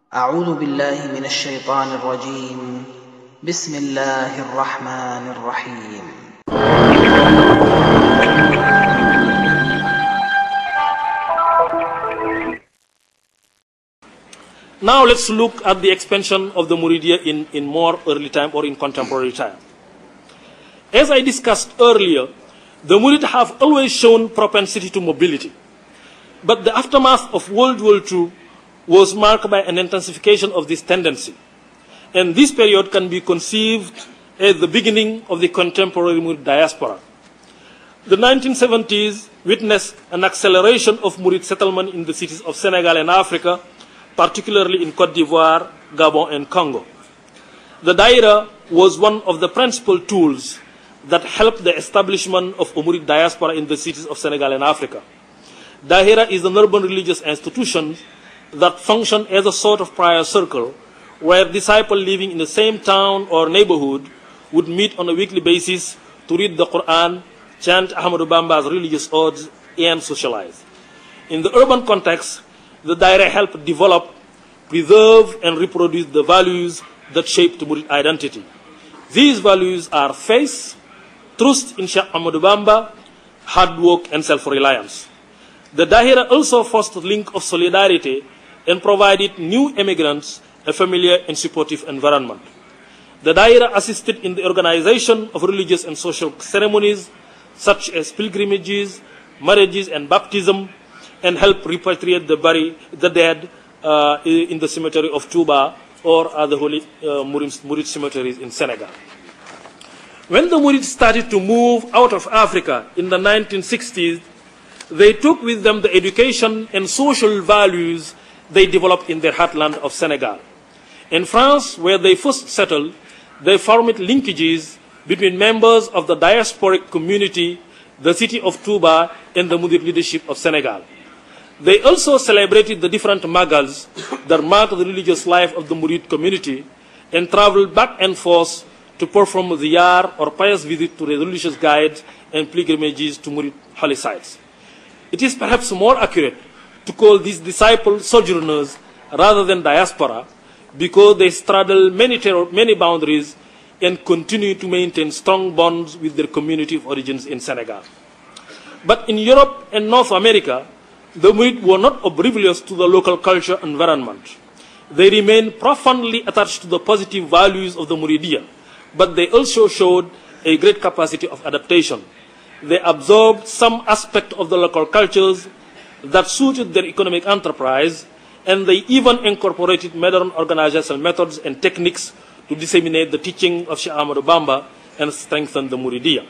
أعوذ بالله من الشيطان الرجيم. بسم الله الرحمن الرحيم. Now let's look at the expansion of the Muridiya in more early time or in contemporary time. As I discussed earlier, the Murid have always shown propensity to mobility. But the aftermath of World War II was marked by an intensification of this tendency. And this period can be conceived as the beginning of the contemporary Murid diaspora. The 1970s witnessed an acceleration of Murid settlement in the cities of Senegal and Africa, particularly in Côte d'Ivoire, Gabon, and Congo. The Daira was one of the principal tools that helped the establishment of a Murid diaspora in the cities of Senegal and Africa. Daira is an urban religious institution that functioned as a sort of prayer circle where disciples living in the same town or neighborhood would meet on a weekly basis to read the Quran, chant Ahmadou Bamba's religious odes, and socialize. In the urban context, the Daira helped develop, preserve, and reproduce the values that shaped Murid identity. These values are faith, trust in Cheikh Ahmadou Bamba, hard work, and self-reliance. The Daira also fostered a link of solidarity and provided new immigrants a familiar and supportive environment. The Daira assisted in the organization of religious and social ceremonies such as pilgrimages, marriages, and baptism, and helped repatriate the dead in the cemetery of Touba or other holy Murid cemeteries in Senegal. When the Murid started to move out of Africa in the 1960s, they took with them the education and social values they developed in their heartland of Senegal. In France, where they first settled, they formed linkages between members of the diasporic community, the city of Touba, and the Murid leadership of Senegal. They also celebrated the different magals that marked the religious life of the Murid community and traveled back and forth to perform ziyar or pious visit to the religious guides and pilgrimages to Murid holy sites. It is perhaps more accurate to call these disciple sojourners rather than diaspora because they straddle many boundaries and continue to maintain strong bonds with their community of origins in Senegal. But in Europe and North America, the Murid were not oblivious to the local culture environment. They remained profoundly attached to the positive values of the Muridiyya, but they also showed a great capacity of adaptation. They absorbed some aspect of the local cultures that suited their economic enterprise, and they even incorporated modern organizational methods and techniques to disseminate the teaching of Cheikh Ahmadou Bamba and strengthen the Muridiyya.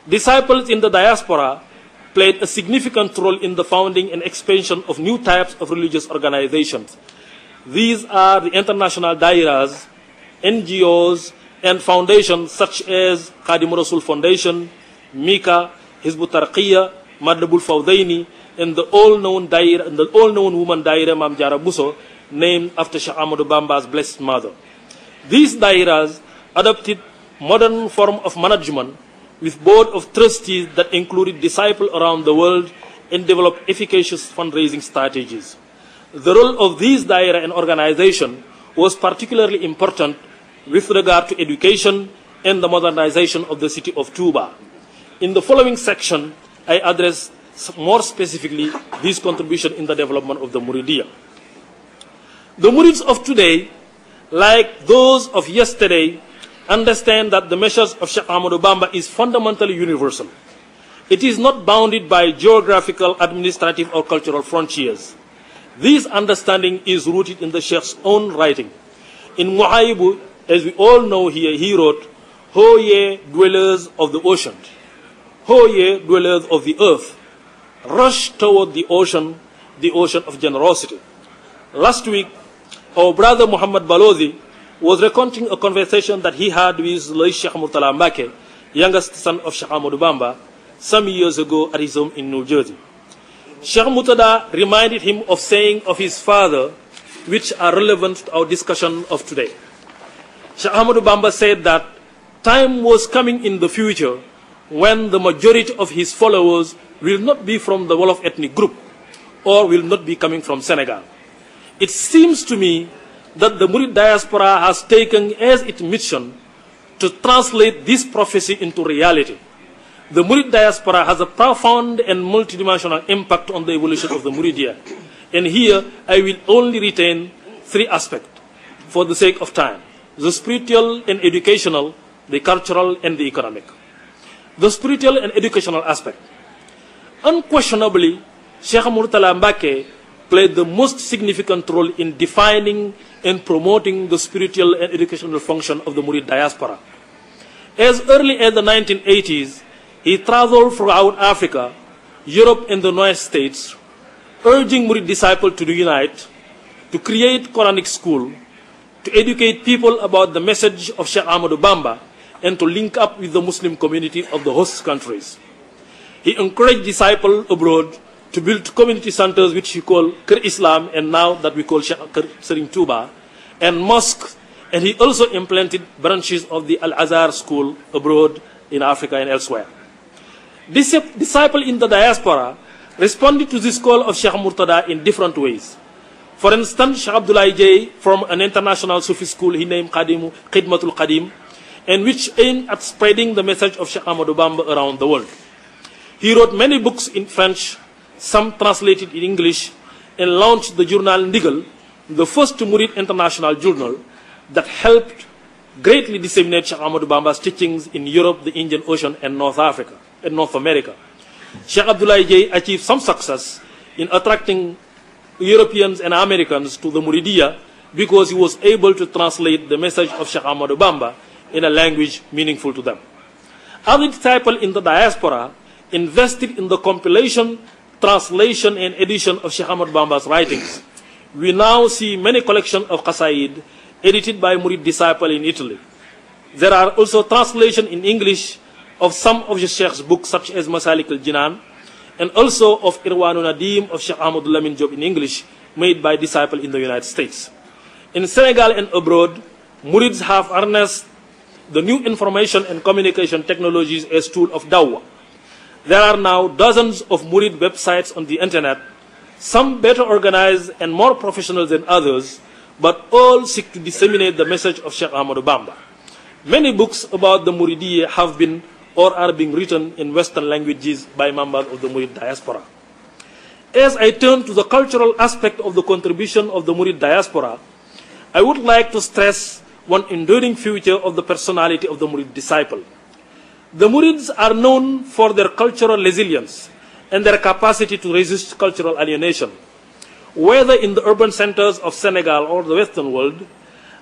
Disciples in the diaspora played a significant role in the founding and expansion of new types of religious organizations. These are the international dairas, NGOs, and foundations such as Khadim Rasul Foundation, Mika, Hizbut Tarqiyya, Madlabul Fawdaini, and the all-known daira, and the all-known woman daira Mam Jara Buso, named after Cheikh Ahmadou Bamba's blessed mother. These dairas adopted modern form of management with board of trustees that included disciples around the world and developed efficacious fundraising strategies. The role of these daira and organization was particularly important with regard to education and the modernization of the city of Touba. In the following section, I address more specifically this contribution in the development of the Muridiyya. The Murids of today, like those of yesterday, understand that the message of Cheikh Ahmadou Bamba is fundamentally universal. It is not bounded by geographical, administrative, or cultural frontiers. This understanding is rooted in the Sheikh's own writing. In Muhaibu, as we all know here, he wrote, "Ho ye dwellers of the ocean, ho ye dwellers of the earth, rush toward the ocean of generosity." Last week, our brother Muhammad Balozi was recounting a conversation that he had with late Sheikh Murtala Mbake, youngest son of Cheikh Ahmadou Bamba, some years ago at his home in New Jersey. Sheikh Murtada reminded him of saying of his father, which are relevant to our discussion of today. Cheikh Ahmadou Bamba said that time was coming in the future when the majority of his followers will not be from the Wolof ethnic group or will not be coming from Senegal. It seems to me that the Murid diaspora has taken as its mission to translate this prophecy into reality. The Murid diaspora has a profound and multidimensional impact on the evolution of the Muridiyya. And here I will only retain three aspects for the sake of time: the spiritual and educational, the cultural and the economic. The spiritual and educational aspect. Unquestionably, Cheikh Murtala Mbake played the most significant role in defining and promoting the spiritual and educational function of the Murid diaspora. As early as the 1980s, he traveled throughout Africa, Europe, and the United States, urging Murid disciples to unite, to create Quranic school, to educate people about the message of Cheikh Ahmadou Bamba, and to link up with the Muslim community of the host countries. He encouraged disciples abroad to build community centers which he called Kër Islam, and now that we call Kër Serigne Touba, and mosques, and he also implanted branches of the Al-Azhar school abroad in Africa and elsewhere. Disciples in the diaspora responded to this call of Cheikh Murtada in different ways. For instance, Sheikh Abdullah Jay formed an international Sufi school he named Khidmatul Qadim, and which aimed at spreading the message of Cheikh Ahmadou Bamba around the world. He wrote many books in French, some translated in English, and launched the journal Ndigal, the first Murid international journal that helped greatly disseminate Cheikh Ahmadou Bamba's teachings in Europe, the Indian Ocean, and North America. Sheikh Abdullah Jay achieved some success in attracting Europeans and Americans to the Muridiyya because he was able to translate the message of Cheikh Ahmadou Bamba in a language meaningful to them. Other disciples in the diaspora invested in the compilation, translation, and edition of Cheikh Ahmadou Bamba's writings. We now see many collections of qasaid edited by Murid disciples in Italy. There are also translations in English of some of the Sheikh's books, such as Masalik al-Jinan, and also of Irwanu Nadim of Sheikh Ahmadou Lamin Job in English, made by disciples in the United States. In Senegal and abroad, Murids have harnessed the new information and communication technologies as tool of dawah. There are now dozens of Murid websites on the internet, some better organized and more professional than others, but all seek to disseminate the message of Cheikh Ahmadou Bamba. Many books about the Muridiyya have been or are being written in Western languages by members of the Murid diaspora. As I turn to the cultural aspect of the contribution of the Murid diaspora, I would like to stress one enduring feature of the personality of the Murid disciple. The Murids are known for their cultural resilience and their capacity to resist cultural alienation. Whether in the urban centers of Senegal or the Western world,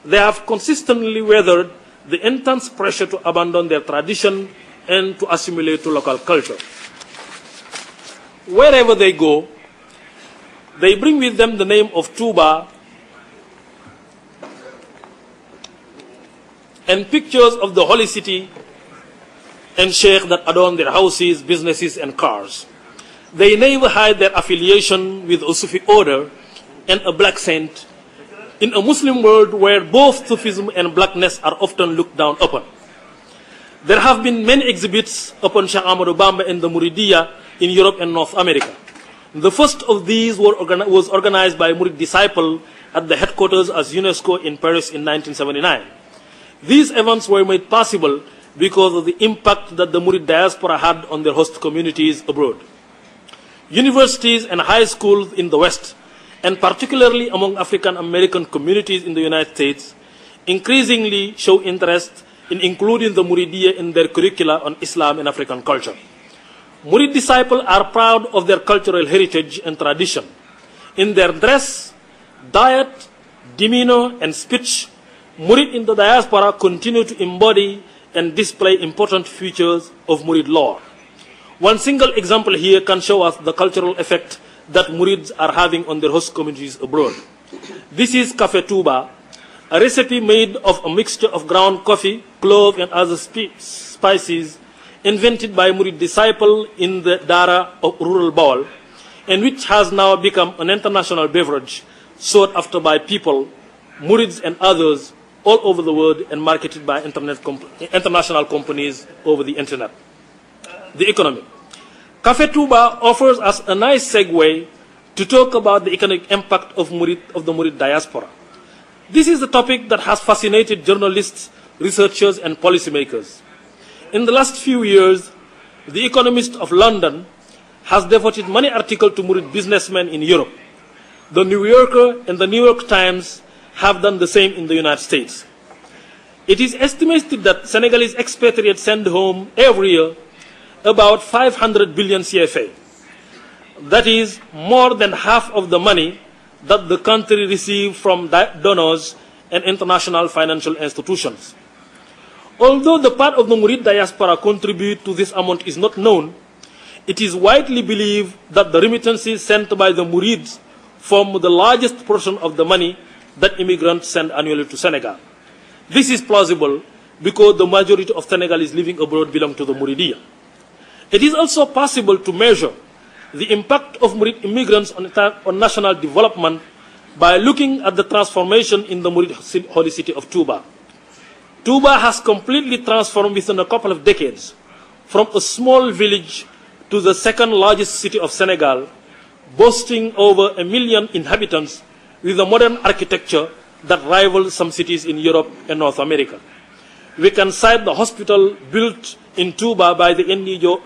they have consistently weathered the intense pressure to abandon their tradition and to assimilate to local culture. Wherever they go, they bring with them the name of Touba and pictures of the holy city and sheikh that adorn their houses, businesses, and cars. They never hide their affiliation with a Sufi order and a black saint in a Muslim world where both Sufism and blackness are often looked down upon. There have been many exhibits upon Cheikh Ahmadou Bamba and the Muridiyya in Europe and North America. The first of these was organized by a Murid disciple at the headquarters as UNESCO in Paris in 1979. These events were made possible because of the impact that the Murid diaspora had on their host communities abroad. Universities and high schools in the West, and particularly among African American communities in the United States, increasingly show interest in including the Muridiyya in their curricula on Islam and African culture. Murid disciples are proud of their cultural heritage and tradition. In their dress, diet, demeanor, and speech, Murid in the diaspora continue to embody and display important features of Murid lore. One single example here can show us the cultural effect that Murids are having on their host communities abroad. This is Café Touba, a recipe made of a mixture of ground coffee, clove, and other spices invented by a Murid disciple in the Dara of rural Bawal, and which has now become an international beverage sought after by people, Murids and others all over the world, and marketed by international companies over the internet. The economy. Café Touba offers us a nice segue to talk about the economic impact of the Murid diaspora. This is a topic that has fascinated journalists, researchers, and policymakers. In the last few years, The Economist of London has devoted many articles to Murid businessmen in Europe. The New Yorker and the New York Times have done the same in the United States. It is estimated that Senegalese expatriates send home every year about 500 billion CFA. That is more than half of the money that the country receives from donors and international financial institutions. Although the part of the Murid diaspora contribute to this amount is not known, it is widely believed that the remittances sent by the Murids form the largest portion of the money that immigrants send annually to Senegal. This is plausible because the majority of Senegalese living abroad belong to the Muridiyya. It is also possible to measure the impact of Murid immigrants on national development by looking at the transformation in the Murid holy city of Touba. Touba has completely transformed within a couple of decades from a small village to the second largest city of Senegal, boasting over 1 million inhabitants with a modern architecture that rivals some cities in Europe and North America. We can cite the hospital built in Touba by the NGO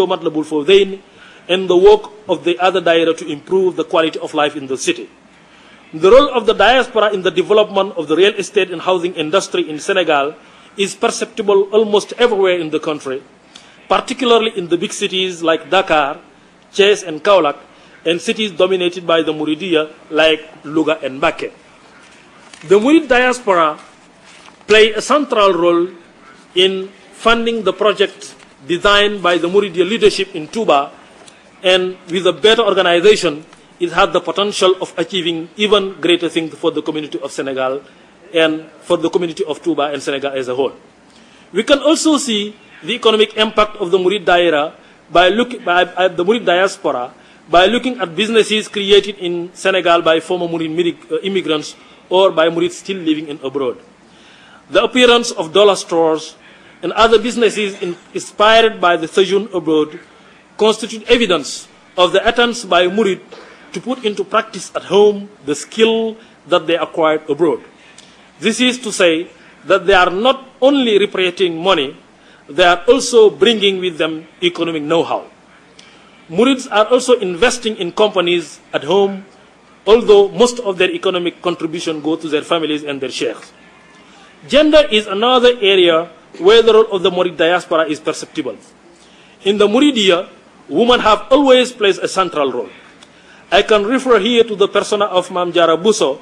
Matlabul Fawzain and the work of the other daira to improve the quality of life in the city. The role of the diaspora in the development of the real estate and housing industry in Senegal is perceptible almost everywhere in the country, particularly in the big cities like Dakar, Thiès, and Kaolack, and cities dominated by the Muridiyya like Louga and Mbacké. The Murid diaspora play a central role in funding the project designed by the Muridiyya leadership in Touba, and with a better organization, it has the potential of achieving even greater things for the community of Senegal and for the community of Touba and Senegal as a whole. We can also see the economic impact of the Murid diaspora by looking at businesses created in Senegal by former Murid immigrants or by Murids still living in abroad. The appearance of dollar stores and other businesses inspired by the sojourn abroad constitute evidence of the attempts by Murid to put into practice at home the skill that they acquired abroad. This is to say that they are not only repatriating money, they are also bringing with them economic know-how. Murids are also investing in companies at home, although most of their economic contribution go to their families and their sheikhs. Gender is another area where the role of the Murid diaspora is perceptible. In the Muridiyya, women have always played a central role. I can refer here to the persona of Mam Jara Buso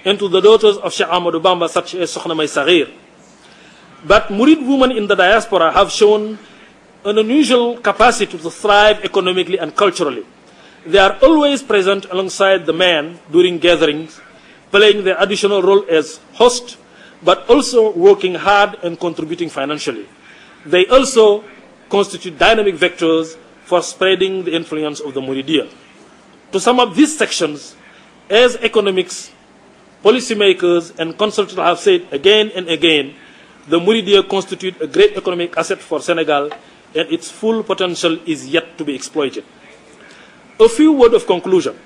and to the daughters of Cheikh Ahmadou Bamba, such as Sokhna May Saghir. But Murid women in the diaspora have shown an unusual capacity to thrive economically and culturally. They are always present alongside the men during gatherings, playing their additional role as host, but also working hard and contributing financially. They also constitute dynamic vectors for spreading the influence of the Muridiyya. To sum up these sections, as economics, policymakers, and consultants have said again and again, the Muridiyya constitute a great economic asset for Senegal, and its full potential is yet to be exploited. A few words of conclusion.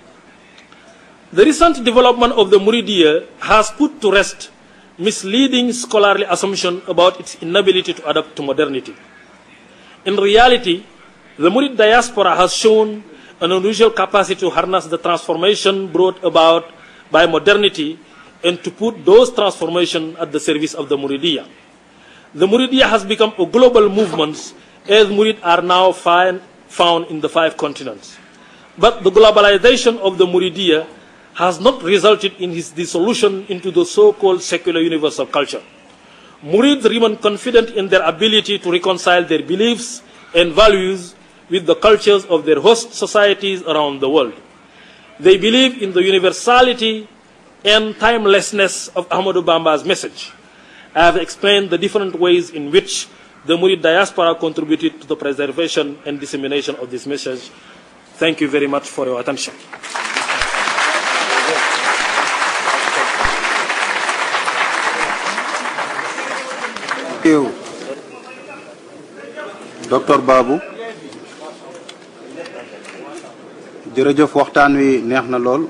The recent development of the Muridiyya has put to rest misleading scholarly assumption about its inability to adapt to modernity. In reality, the Murid diaspora has shown an unusual capacity to harness the transformation brought about by modernity and to put those transformations at the service of the Muridiyya. The Muridiyya has become a global movement, as Murid are now found in the 5 continents. But the globalization of the Muridiyya has not resulted in its dissolution into the so-called secular universal culture. Murids remain confident in their ability to reconcile their beliefs and values with the cultures of their host societies around the world. They believe in the universality and timelessness of Ahmadou Bamba's message. I have explained the different ways in which the Murid diaspora contributed to the preservation and dissemination of this message. Thank you very much for your attention. Thank you, Dr. Babou. jërëjëf waxtaan wi neex na lool